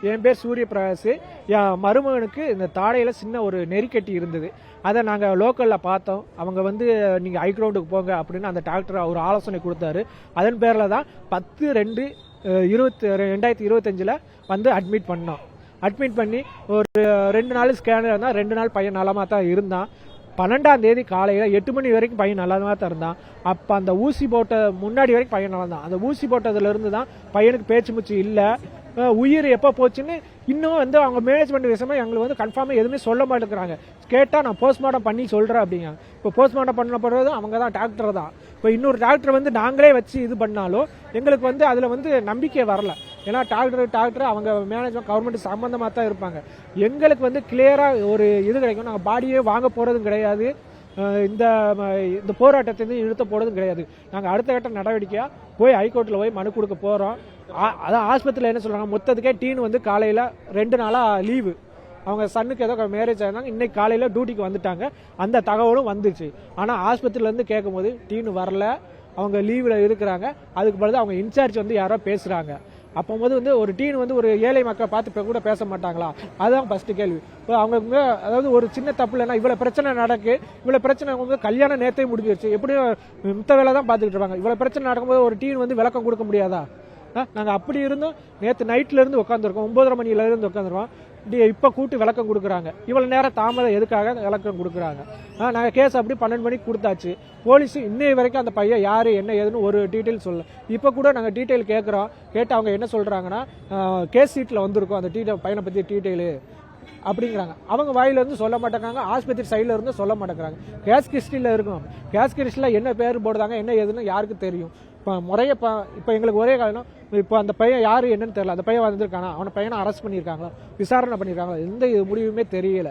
என் பேர் சூரியபிரகாஷ். என் மருமகனுக்கு இந்த தாடையில் சின்ன ஒரு நெறிக்கட்டி இருந்தது. அதை நாங்கள் லோக்கலில் பார்த்தோம். அவங்க வந்து நீங்கள் ஹை கிரவுண்டுக்கு போங்க அப்படின்னு அந்த டாக்டர் ஒரு ஆலோசனை கொடுத்தாரு. அதன் பேரில் தான் 10/2/2025 வந்து அட்மிட் பண்ணோம். அட்மிட் பண்ணி ஒரு 2 நாள் ஸ்கேனர் இருந்தால் 2 நாள் பையன் நலமாக தான் இருந்தான். 12ஆம் தேதி காலையில் 8 மணி வரைக்கும் பையன் நல்லா தான் இருந்தான். அப்போ அந்த ஊசி போட்ட முன்னாடி வரைக்கும் பையன் நல்லா தான். அந்த ஊசி போட்டதுலேருந்து தான் பையனுக்கு பேச்சு மூச்சு இல்லை. உயிர் எப்போ போச்சுன்னு இன்னும் வந்து அவங்க மேனேஜ்மெண்ட் விஷயமா எங்களுக்கு வந்து கன்ஃபார்மாக எதுவுமே சொல்ல மாட்டேங்கிறாங்க. கேட்டால் நான் போஸ்ட்மார்ட்டம் பண்ணி சொல்கிறேன் அப்படிங்க. இப்போ போஸ்ட்மார்ட்டம் பண்ணப்படுறதும் அவங்க தான், டாக்டர் தான். இப்போ இன்னொரு டாக்டர் வந்து நாங்களே வச்சு இது பண்ணாலும் எங்களுக்கு வந்து அதில் வந்து நம்பிக்கை வரல. ஏன்னா டாக்டர் அவங்க மேனேஜ்மெண்ட் கவர்மெண்ட் சம்மந்தமாக தான் இருப்பாங்க. எங்களுக்கு வந்து கிளியராக ஒரு இது கிடைக்கும். நாங்கள் பாடியே வாங்க போகிறதும் கிடையாது. இந்த போராட்டத்தை நிறுத்த போறதும் கிடையாது. நாங்கள் அடுத்த கட்ட நடவடிக்கையாக போய் ஹைகோர்ட்டில் போய் மனு கொடுக்க போகிறோம். அதான் ஆஸ்பத்திரியில் என்ன சொல்கிறாங்க, மொத்தத்துக்கே டீன் வந்து காலையில் 2 நாளாக லீவு. அவங்க சன்னுக்கு ஏதோ மேரேஜ் ஆயிருந்தாங்க. இன்னைக்கு காலையில் டியூட்டிக்கு வந்துட்டாங்க. அந்த தகவலும் வந்துச்சு. ஆனால் ஆஸ்பத்திரியிலேருந்து கேட்கும் போது டீனு வரல, அவங்க லீவில் இருக்கிறாங்க. அதுக்கு பிறகு அவங்க இன்சார்ஜ் வந்து யாரோ பேசுகிறாங்க. அப்போது வந்து ஒரு டீன் வந்து ஒரு ஏழை மக்களை பார்த்து இப்போ கூட பேச மாட்டாங்களா? அதுதான் ஃபர்ஸ்ட் கேள்வி. இப்போ அவங்க அதாவது ஒரு சின்ன தப்பு இல்லைன்னா இவ்வளோ பிரச்சனை நடக்கு. இவ்வளோ பிரச்சனை அவங்க கல்யாணம் நேரத்தை முடிஞ்சிருச்சு. எப்படியும் மித்த வேலை தான் பார்த்துக்கிட்டு இருப்பாங்க. இவ்வளோ பிரச்சனை நடக்கும்போது ஒரு டீன் வந்து விளக்கம் கொடுக்க முடியாதா? நாங்கள் அப்படி இருந்தோம். நேற்று நைட்லேருந்து உட்காந்துருக்கோம். 9:30 மணிலேருந்து உட்காந்துருக்கோம். இப்போ கூட்டு விளக்கம் கொடுக்குறாங்க. இவ்வளோ நேரம் தாமதம் எதுக்காக விளக்கம் கொடுக்குறாங்க? நாங்கள் கேஸ் அப்படி 12 மணிக்கு கொடுத்தாச்சு. போலீஸ் இன்னைய வரைக்கும் அந்த பையன் யார் என்ன ஏதுன்னு ஒரு டீட்டெயில் சொல்ல. இப்போ கூட நாங்கள் டீட்டெயில் கேட்குறோம். கேட்டு அவங்க என்ன சொல்கிறாங்கன்னா, கேஸ் சீட்டில் வந்திருக்கோம் அந்த பையனை பற்றி டீட்டெயிலு அப்படிங்கிறாங்க. அவங்க வாயிலிருந்து சொல்ல மாட்டேங்கிறாங்க. ஆஸ்பத்திரி சைடில் இருந்து சொல்ல மாட்டேங்கிறாங்க. கேஸ் கிறிஸ்டியில் இருக்கும். கேஸ் கிறிஸ்டியில் என்ன பேர் போடுறாங்க என்ன ஏதுன்னு யாருக்கு தெரியும்? இப்போ முறைய இப்போ எங்களுக்கு ஒரே காரணம், இப்போ அந்த பையன் யார் என்னன்னு தெரியல. அந்த பையன் வந்திருக்கானா, அவனை பையனை அரெஸ்ட் பண்ணியிருக்காங்களா, விசாரணை பண்ணியிருக்காங்களா, எந்த முடிவுமே தெரியல.